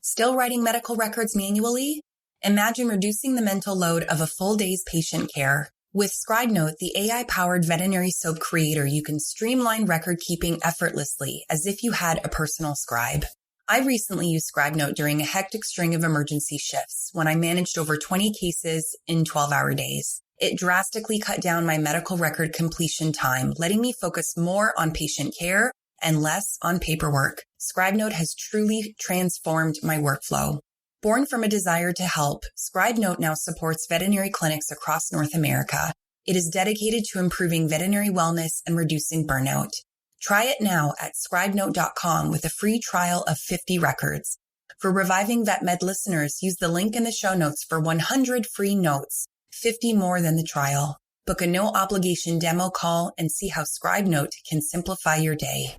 Still writing medical records manually? Imagine reducing the mental load of a full day's patient care. With ScribeNote, the AI-powered veterinary soap creator, you can streamline record keeping effortlessly as if you had a personal scribe. I recently used ScribeNote during a hectic string of emergency shifts when I managed over 20 cases in 12-hour days. It drastically cut down my medical record completion time, letting me focus more on patient care and less on paperwork. ScribeNote has truly transformed my workflow. Born from a desire to help, ScribeNote now supports veterinary clinics across North America. It is dedicated to improving veterinary wellness and reducing burnout. Try it now at scribenote.com with a free trial of 50 records. For Reviving Vet Med listeners, use the link in the show notes for 100 free notes, 50 more than the trial. Book a no-obligation demo call and see how ScribeNote can simplify your day.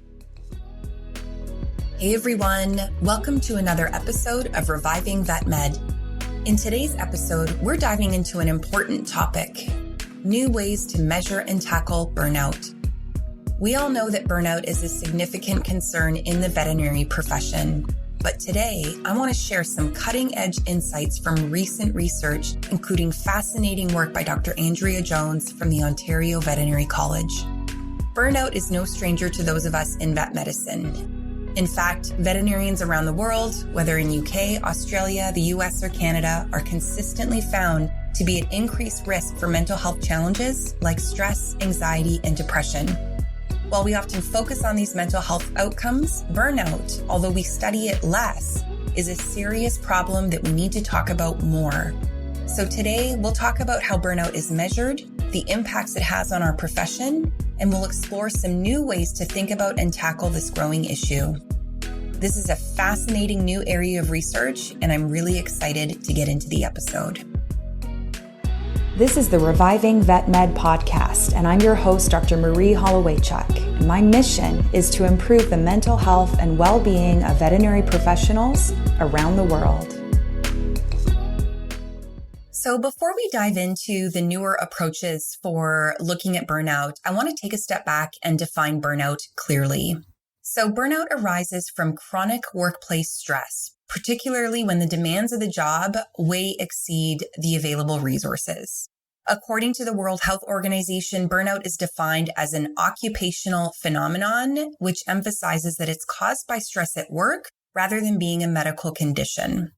Hey everyone, welcome to another episode of Reviving Vet Med. In today's episode, we're diving into an important topic, new ways to measure and tackle burnout. We all know that burnout is a significant concern in the veterinary profession, but today I want to share some cutting-edge insights from recent research, including fascinating work by Dr. Andria Jones from the Ontario Veterinary College. Burnout is no stranger to those of us in vet medicine. In fact, veterinarians around the world, whether in UK, Australia, the US, or Canada, are consistently found to be at increased risk for mental health challenges like stress, anxiety, and depression. While we often focus on these mental health outcomes, burnout, although we study it less, is a serious problem that we need to talk about more. So today, we'll talk about how burnout is measured, the impacts it has on our profession, and we'll explore some new ways to think about and tackle this growing issue. This is a fascinating new area of research, and I'm really excited to get into the episode. This is the Reviving Vet Med podcast, and I'm your host, Dr. Marie Hollowaychuk. And my mission is to improve the mental health and well-being of veterinary professionals around the world. So before we dive into the newer approaches for looking at burnout, I want to take a step back and define burnout clearly. So burnout arises from chronic workplace stress, particularly when the demands of the job way exceed the available resources. According to the World Health Organization, burnout is defined as an occupational phenomenon, which emphasizes that it's caused by stress at work rather than being a medical condition.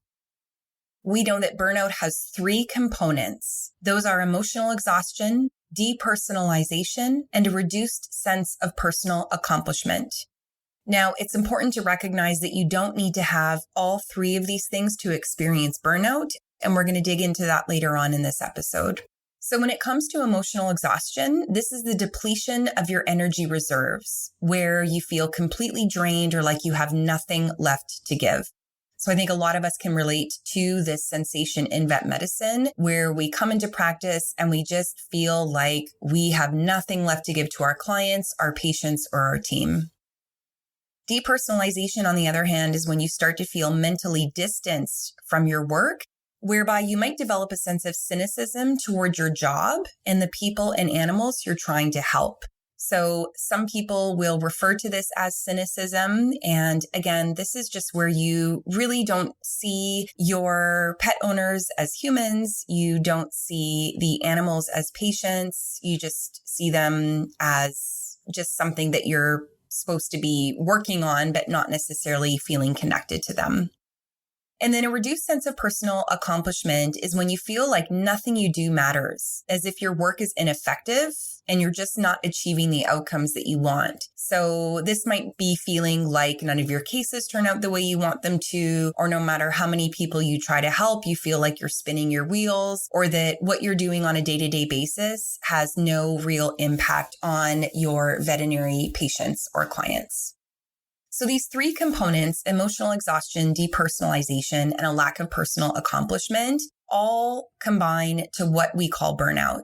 We know that burnout has three components. Those are emotional exhaustion, depersonalization, and a reduced sense of personal accomplishment. Now, it's important to recognize that you don't need to have all three of these things to experience burnout, and we're going to dig into that later on in this episode. So when it comes to emotional exhaustion, this is the depletion of your energy reserves, where you feel completely drained or like you have nothing left to give. So I think a lot of us can relate to this sensation in vet medicine where we come into practice and we just feel like we have nothing left to give to our clients, our patients, or our team. Depersonalization, on the other hand, is when you start to feel mentally distanced from your work, whereby you might develop a sense of cynicism toward your job and the people and animals you're trying to help. So some people will refer to this as cynicism. And again, this is just where you really don't see your pet owners as humans. You don't see the animals as patients. You just see them as just something that you're supposed to be working on, but not necessarily feeling connected to them. And then a reduced sense of personal accomplishment is when you feel like nothing you do matters, as if your work is ineffective and you're just not achieving the outcomes that you want. So this might be feeling like none of your cases turn out the way you want them to, or no matter how many people you try to help, you feel like you're spinning your wheels, or that what you're doing on a day-to-day basis has no real impact on your veterinary patients or clients. So these three components, emotional exhaustion, depersonalization, and a lack of personal accomplishment, all combine to what we call burnout.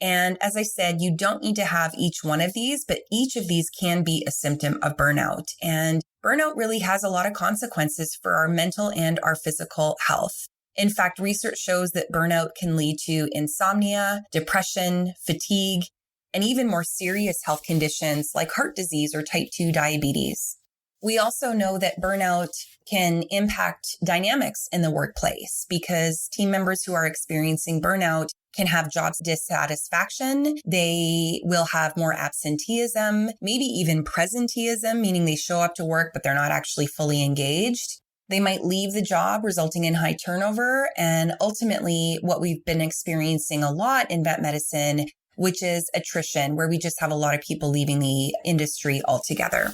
And as I said, you don't need to have each one of these, but each of these can be a symptom of burnout. And burnout really has a lot of consequences for our mental and our physical health. In fact, research shows that burnout can lead to insomnia, depression, fatigue, and even more serious health conditions like heart disease or type 2 diabetes. We also know that burnout can impact dynamics in the workplace because team members who are experiencing burnout can have job dissatisfaction. They will have more absenteeism, maybe even presenteeism, meaning they show up to work, but they're not actually fully engaged. They might leave the job, resulting in high turnover. And ultimately, what we've been experiencing a lot in vet medicine, which is attrition, where we just have a lot of people leaving the industry altogether.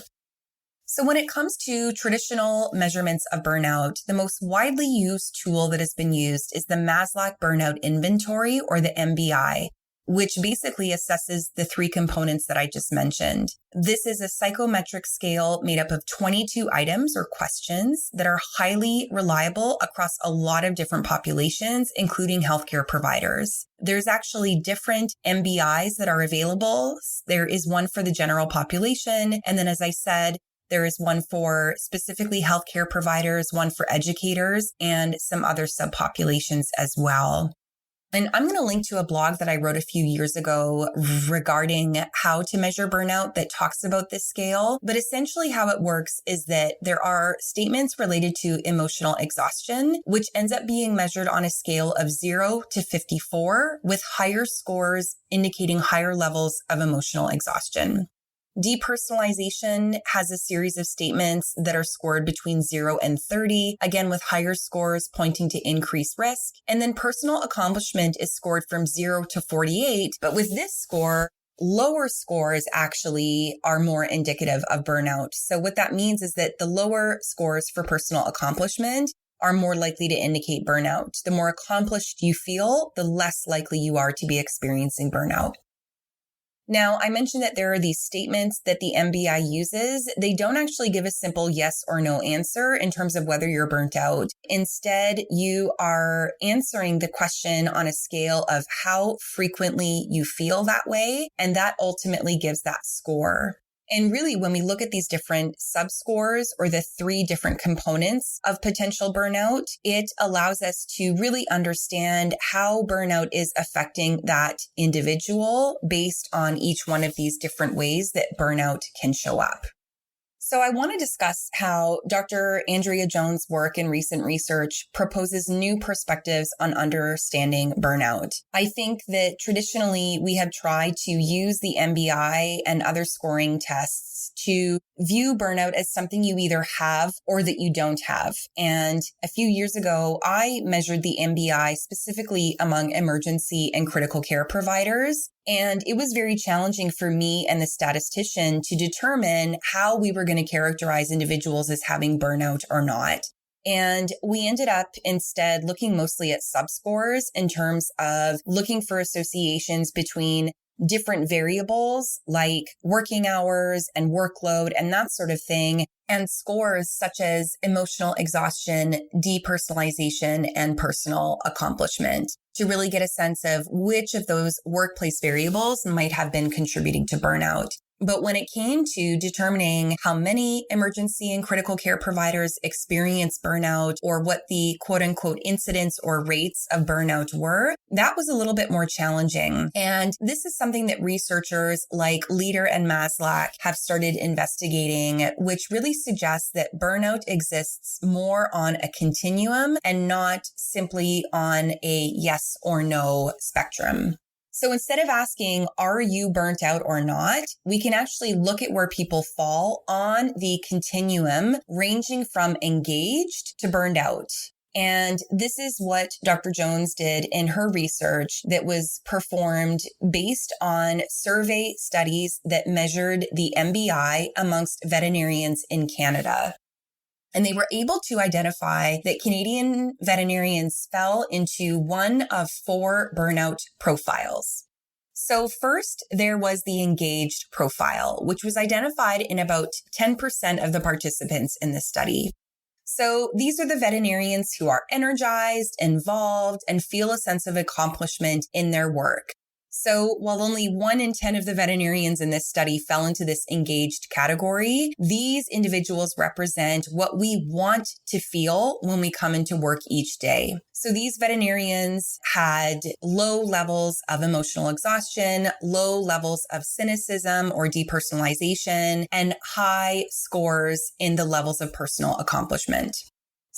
So when it comes to traditional measurements of burnout, the most widely used tool that has been used is the Maslach Burnout Inventory, or the MBI, which basically assesses the three components that I just mentioned. This is a psychometric scale made up of 22 items or questions that are highly reliable across a lot of different populations, including healthcare providers. There's actually different MBIs that are available. There is one for the general population. And then, as I said, there is one for specifically healthcare providers, one for educators, and some other subpopulations as well. And I'm going to link to a blog that I wrote a few years ago regarding how to measure burnout that talks about this scale. But essentially how it works is that there are statements related to emotional exhaustion, which ends up being measured on a scale of 0 to 54, with higher scores indicating higher levels of emotional exhaustion. Depersonalization has a series of statements that are scored between 0 and 30, again with higher scores pointing to increased risk. And then personal accomplishment is scored from 0 to 48. But with this score, lower scores actually are more indicative of burnout. So what that means is that the lower scores for personal accomplishment are more likely to indicate burnout. The more accomplished you feel, the less likely you are to be experiencing burnout. Now, I mentioned that there are these statements that the MBI uses. They don't actually give a simple yes or no answer in terms of whether you're burnt out. Instead, you are answering the question on a scale of how frequently you feel that way, and that ultimately gives that score. And really, when we look at these different subscores or the three different components of potential burnout, it allows us to really understand how burnout is affecting that individual based on each one of these different ways that burnout can show up. So I want to discuss how Dr. Andria Jones' work in recent research proposes new perspectives on understanding burnout. I think that traditionally we have tried to use the MBI and other scoring tests to view burnout as something you either have or that you don't have. And a few years ago, I measured the MBI specifically among emergency and critical care providers. And it was very challenging for me and the statistician to determine how we were going to characterize individuals as having burnout or not. And we ended up instead looking mostly at subscores in terms of looking for associations between different variables like working hours and workload and that sort of thing, and scores such as emotional exhaustion, depersonalization, and personal accomplishment to really get a sense of which of those workplace variables might have been contributing to burnout. But when it came to determining how many emergency and critical care providers experience burnout or what the quote unquote incidence or rates of burnout were, that was a little bit more challenging. And this is something that researchers like Leader and Maslach have started investigating, which really suggests that burnout exists more on a continuum and not simply on a yes or no spectrum. So instead of asking, are you burnt out or not, we can actually look at where people fall on the continuum ranging from engaged to burned out. And this is what Dr. Jones did in her research that was performed based on survey studies that measured the MBI amongst veterinarians in Canada. And they were able to identify that Canadian veterinarians fell into one of 4 burnout profiles. So first, there was the engaged profile, which was identified in about 10% of the participants in the study. So these are the veterinarians who are energized, involved, and feel a sense of accomplishment in their work. So while only 1 in 10 of the veterinarians in this study fell into this engaged category, these individuals represent what we want to feel when we come into work each day. So these veterinarians had low levels of emotional exhaustion, low levels of cynicism or depersonalization, and high scores in the levels of personal accomplishment.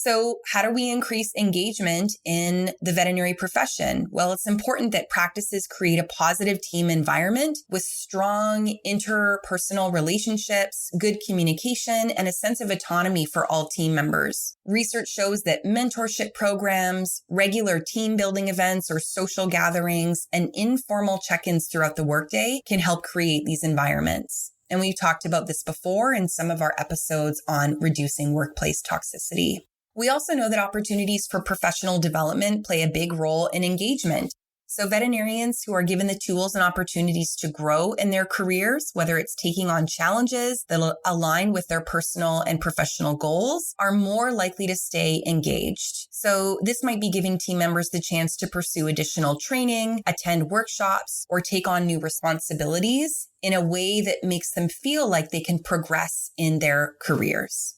So how do we increase engagement in the veterinary profession? Well, it's important that practices create a positive team environment with strong interpersonal relationships, good communication, and a sense of autonomy for all team members. Research shows that mentorship programs, regular team building events or social gatherings, and informal check-ins throughout the workday can help create these environments. And we've talked about this before in some of our episodes on reducing workplace toxicity. We also know that opportunities for professional development play a big role in engagement. So veterinarians who are given the tools and opportunities to grow in their careers, whether it's taking on challenges that align with their personal and professional goals, are more likely to stay engaged. So this might be giving team members the chance to pursue additional training, attend workshops, or take on new responsibilities in a way that makes them feel like they can progress in their careers.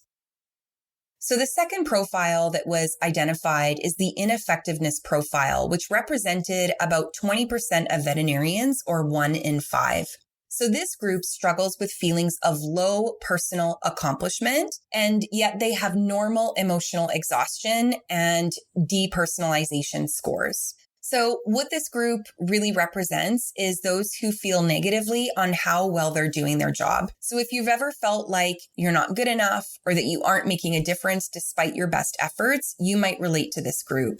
So the second profile that was identified is the ineffectiveness profile, which represented about 20% of veterinarians, or 1 in 5. So this group struggles with feelings of low personal accomplishment, and yet they have normal emotional exhaustion and depersonalization scores. So what this group really represents is those who feel negatively on how well they're doing their job. So if you've ever felt like you're not good enough or that you aren't making a difference despite your best efforts, you might relate to this group.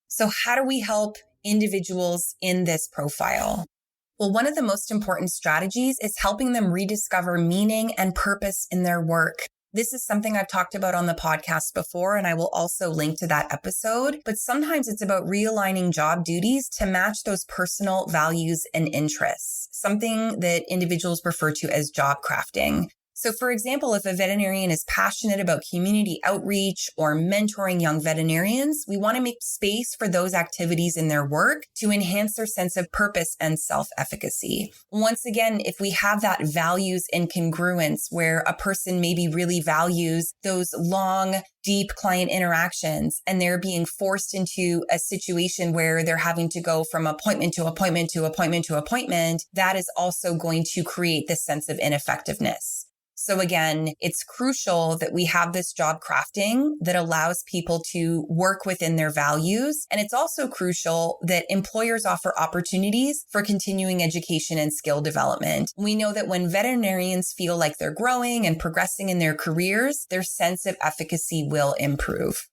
So how do we help individuals in this profile? Well, one of the most important strategies is helping them rediscover meaning and purpose in their work. This is something I've talked about on the podcast before, and I will also link to that episode. But sometimes it's about realigning job duties to match those personal values and interests, something that individuals refer to as job crafting. So for example, if a veterinarian is passionate about community outreach or mentoring young veterinarians, we want to make space for those activities in their work to enhance their sense of purpose and self-efficacy. Once again, if we have that values incongruence where a person maybe really values those long, deep client interactions and they're being forced into a situation where they're having to go from appointment to appointment to appointment to appointment, that is also going to create this sense of ineffectiveness. So again, it's crucial that we have this job crafting that allows people to work within their values. And it's also crucial that employers offer opportunities for continuing education and skill development. We know that when veterinarians feel like they're growing and progressing in their careers, their sense of efficacy will improve.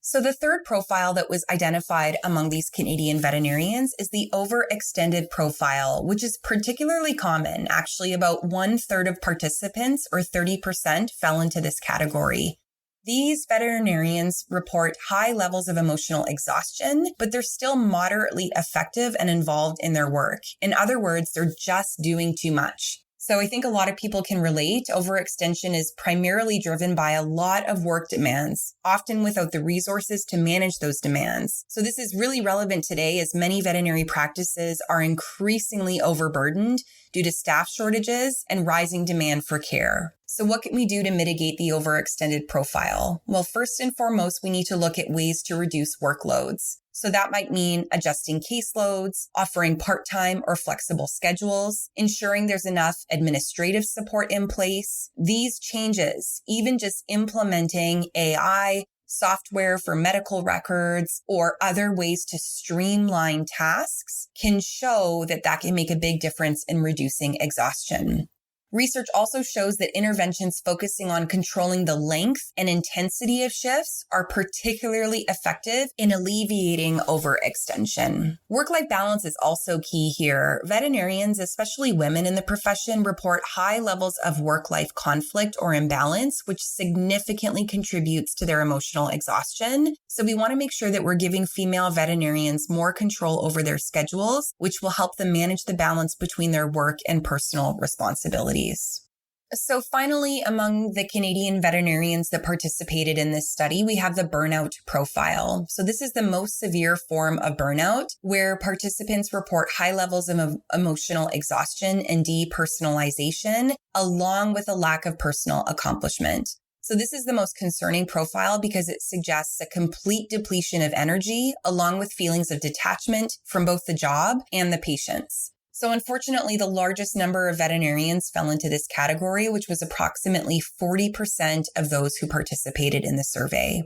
So the third profile that was identified among these Canadian veterinarians is the overextended profile, which is particularly common. Actually, about 1/3 of participants, or 30%, fell into this category. These veterinarians report high levels of emotional exhaustion, but they're still moderately effective and involved in their work. In other words, they're just doing too much. So I think a lot of people can relate. Overextension is primarily driven by a lot of work demands, often without the resources to manage those demands. So this is really relevant today as many veterinary practices are increasingly overburdened due to staff shortages and rising demand for care. So what can we do to mitigate the overextended profile? Well, first and foremost, we need to look at ways to reduce workloads. So that might mean adjusting caseloads, offering part-time or flexible schedules, ensuring there's enough administrative support in place. These changes, even just implementing AI, software for medical records, or other ways to streamline tasks, can show that that can make a big difference in reducing exhaustion. Research also shows that interventions focusing on controlling the length and intensity of shifts are particularly effective in alleviating overextension. Work-life balance is also key here. Veterinarians, especially women in the profession, report high levels of work-life conflict or imbalance, which significantly contributes to their emotional exhaustion. So we want to make sure that we're giving female veterinarians more control over their schedules, which will help them manage the balance between their work and personal responsibilities. So finally, among the Canadian veterinarians that participated in this study, we have the burnout profile. So this is the most severe form of burnout, where participants report high levels of emotional exhaustion and depersonalization, along with a lack of personal accomplishment. So this is the most concerning profile because it suggests a complete depletion of energy, along with feelings of detachment from both the job and the patients. So unfortunately, the largest number of veterinarians fell into this category, which was approximately 40% of those who participated in the survey.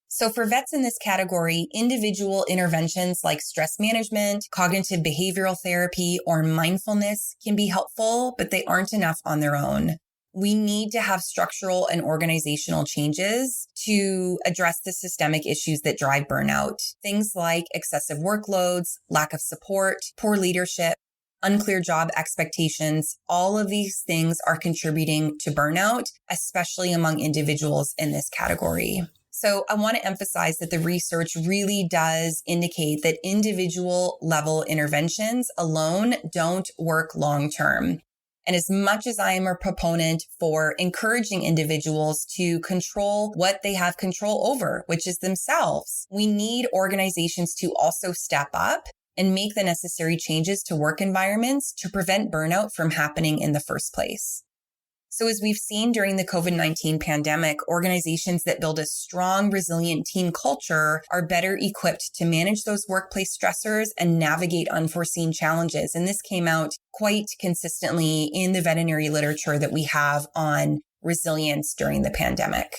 So for vets in this category, individual interventions like stress management, cognitive behavioral therapy, or mindfulness can be helpful, but they aren't enough on their own. We need to have structural and organizational changes to address the systemic issues that drive burnout. Things like excessive workloads, lack of support, poor leadership, unclear job expectations. All of these things are contributing to burnout, especially among individuals in this category. So I want to emphasize that the research really does indicate that individual level interventions alone don't work long term. And as much as I am a proponent for encouraging individuals to control what they have control over, which is themselves, we need organizations to also step up and make the necessary changes to work environments to prevent burnout from happening in the first place. So as we've seen during the COVID-19 pandemic, organizations that build a strong, resilient team culture are better equipped to manage those workplace stressors and navigate unforeseen challenges. And this came out quite consistently in the veterinary literature that we have on resilience during the pandemic.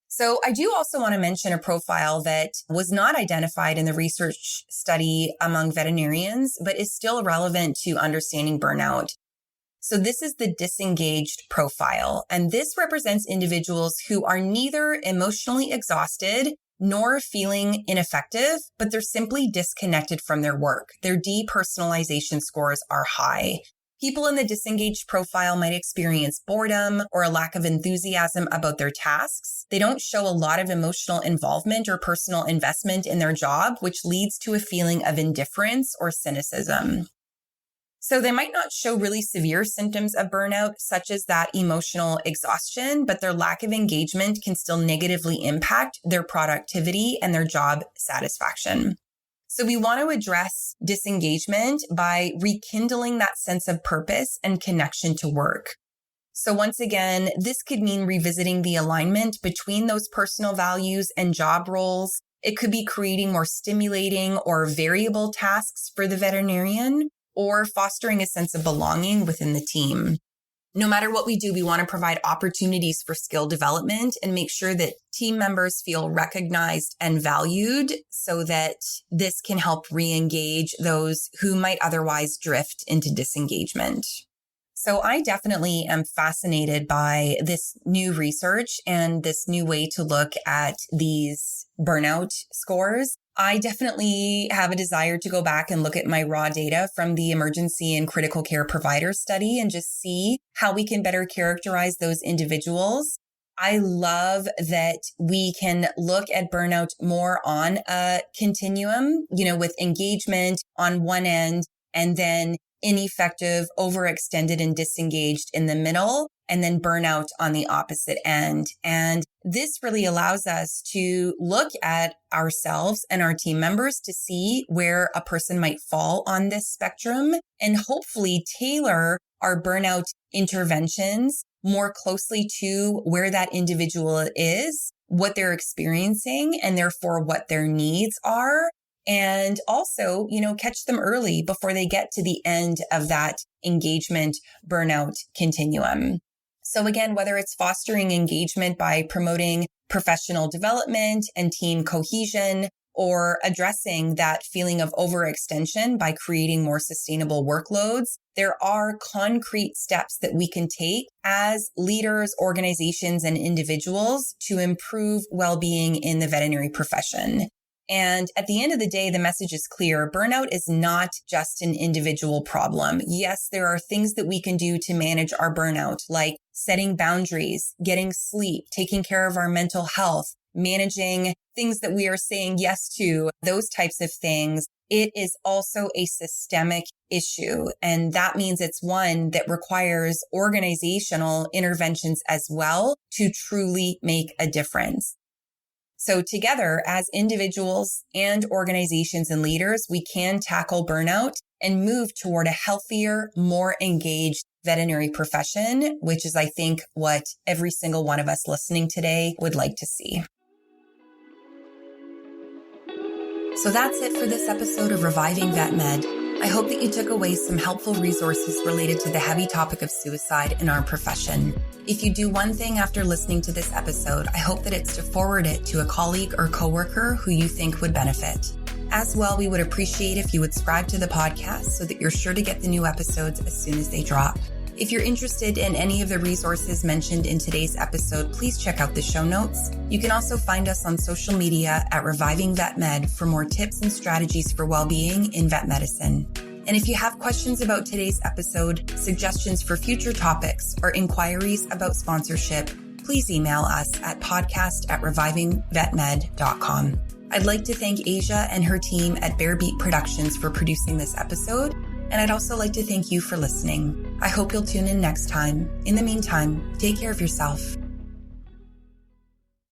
So I do also want to mention a profile that was not identified in the research study among veterinarians, but is still relevant to understanding burnout. So this is the disengaged profile, and this represents individuals who are neither emotionally exhausted nor feeling ineffective, but they're simply disconnected from their work. Their depersonalization scores are high. People in the disengaged profile might experience boredom or a lack of enthusiasm about their tasks. They don't show a lot of emotional involvement or personal investment in their job, which leads to a feeling of indifference or cynicism. So they might not show really severe symptoms of burnout, such as that emotional exhaustion, but their lack of engagement can still negatively impact their productivity and their job satisfaction. So we want to address disengagement by rekindling that sense of purpose and connection to work. So once again, this could mean revisiting the alignment between those personal values and job roles. It could be creating more stimulating or variable tasks for the veterinarian, or fostering a sense of belonging within the team. No matter what we do, we want to provide opportunities for skill development and make sure that team members feel recognized and valued so that this can help re-engage those who might otherwise drift into disengagement. So I definitely am fascinated by this new research and this new way to look at these burnout scores. I definitely have a desire to go back and look at my raw data from the emergency and critical care provider study and just see how we can better characterize those individuals. I love that we can look at burnout more on a continuum, with engagement on one end and then ineffective, overextended, and disengaged in the middle, and then burnout on the opposite end. And this really allows us to look at ourselves and our team members to see where a person might fall on this spectrum and hopefully tailor our burnout interventions more closely to where that individual is, what they're experiencing, and therefore what their needs are. And also, catch them early before they get to the end of that engagement burnout continuum. So again, whether it's fostering engagement by promoting professional development and team cohesion, or addressing that feeling of overextension by creating more sustainable workloads, there are concrete steps that we can take as leaders, organizations, and individuals to improve well-being in the veterinary profession. And at the end of the day, the message is clear. Burnout is not just an individual problem. Yes, there are things that we can do to manage our burnout, like setting boundaries, getting sleep, taking care of our mental health, managing things that we are saying yes to, those types of things. It is also a systemic issue. And that means it's one that requires organizational interventions as well to truly make a difference. So together as individuals and organizations and leaders, we can tackle burnout and move toward a healthier, more engaged veterinary profession, which is, I think, what every single one of us listening today would like to see. So that's it for this episode of Reviving Vet Med. I hope that you took away some helpful resources related to the heavy topic of suicide in our profession. If you do one thing after listening to this episode, I hope that it's to forward it to a colleague or coworker who you think would benefit. As well, we would appreciate if you would subscribe to the podcast so that you're sure to get the new episodes as soon as they drop. If you're interested in any of the resources mentioned in today's episode, please check out the show notes. You can also find us on social media at Reviving Vet Med for more tips and strategies for well-being in vet medicine. And if you have questions about today's episode, suggestions for future topics, or inquiries about sponsorship, please email us at podcast@revivingvetmed.com. I'd like to thank Asia and her team at Bear Beat Productions for producing this episode. And I'd also like to thank you for listening. I hope you'll tune in next time. In the meantime, take care of yourself.